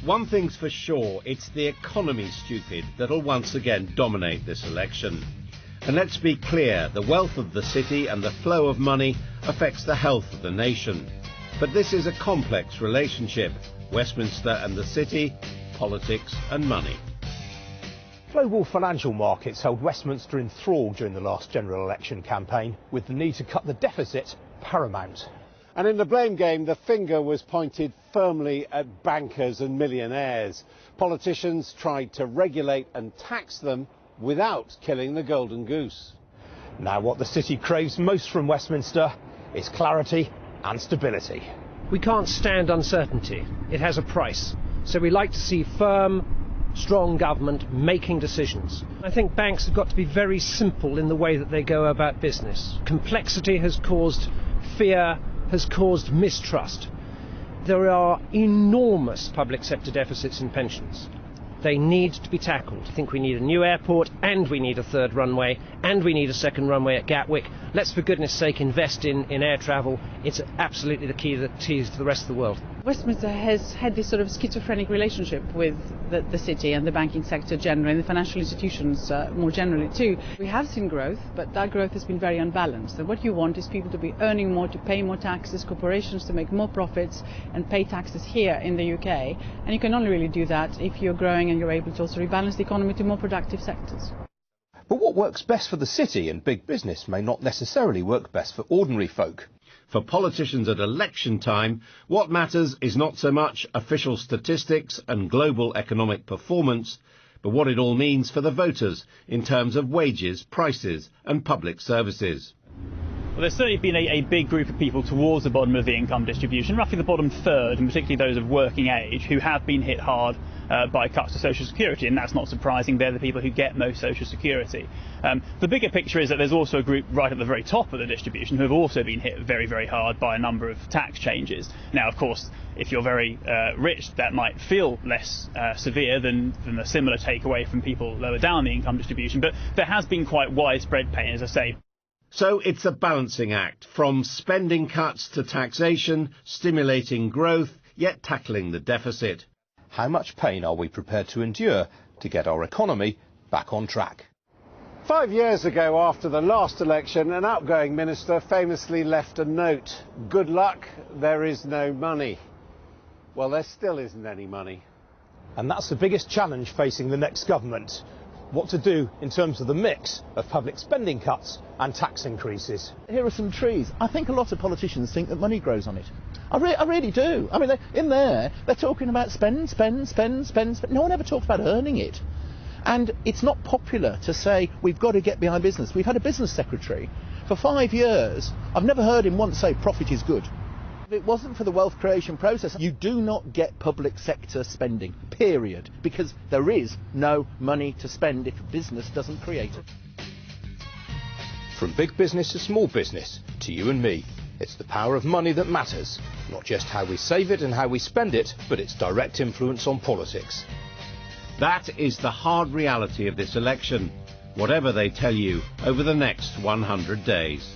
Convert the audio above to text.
One thing's for sure, it's the economy, stupid, that'll once again dominate this election. And let's be clear, the wealth of the city and the flow of money affects the health of the nation. But this is a complex relationship, Westminster and the city, politics and money. Global financial markets held Westminster in thrall during the last general election campaign, with the need to cut the deficit paramount. And in the blame game, the finger was pointed firmly at bankers and millionaires. Politicians tried to regulate and tax them without killing the golden goose. Now what the city craves most from Westminster is clarity and stability. We can't stand uncertainty. It has a price. So we like to see firm, strong government making decisions. I think banks have got to be very simple in the way that they go about business. Complexity has caused fear, has caused mistrust. There are enormous public sector deficits in pensions. They need to be tackled. I think we need a new airport, and we need a third runway, and we need a second runway at Gatwick. Let's, for goodness sake, invest in air travel. It's absolutely the key to the rest of the world. Westminster has had this sort of schizophrenic relationship with the city and the banking sector generally, and the financial institutions more generally too. We have seen growth, but that growth has been very unbalanced. And what you want is people to be earning more, to pay more taxes, corporations to make more profits and pay taxes here in the UK. And you can only really do that if you're growing and you're able to also rebalance the economy to more productive sectors. But what works best for the city and big business may not necessarily work best for ordinary folk. For politicians at election time, what matters is not so much official statistics and global economic performance, but what it all means for the voters in terms of wages, prices and public services. Well, there's certainly been a big group of people towards the bottom of the income distribution, roughly the bottom third, and particularly those of working age, who have been hit hard by cuts to social security, and that's not surprising. They're the people who get most social security. The bigger picture is that there's also a group right at the very top of the distribution who have also been hit very, very hard by a number of tax changes. Now, of course, if you're very rich, that might feel less severe than a similar takeaway from people lower down the income distribution, but there has been quite widespread pain, as I say. So it's a balancing act, from spending cuts to taxation, stimulating growth, yet tackling the deficit. How much pain are we prepared to endure to get our economy back on track? 5 years ago, after the last election, an outgoing minister famously left a note: "Good luck, there is no money." Well, there still isn't any money. And that's the biggest challenge facing the next government. What to do in terms of the mix of public spending cuts and tax increases. Here are some trees. I think a lot of politicians think that money grows on it. I really do. I mean, they're talking about spend. No one ever talks about earning it. And it's not popular to say we've got to get behind business. We've had a business secretary for 5 years. I've never heard him once say profit is good. If it wasn't for the wealth creation process, you do not get public sector spending, period, because there is no money to spend if a business doesn't create it. From big business to small business, to you and me, it's the power of money that matters, not just how we save it and how we spend it, but its direct influence on politics. That is the hard reality of this election, whatever they tell you over the next 100 days.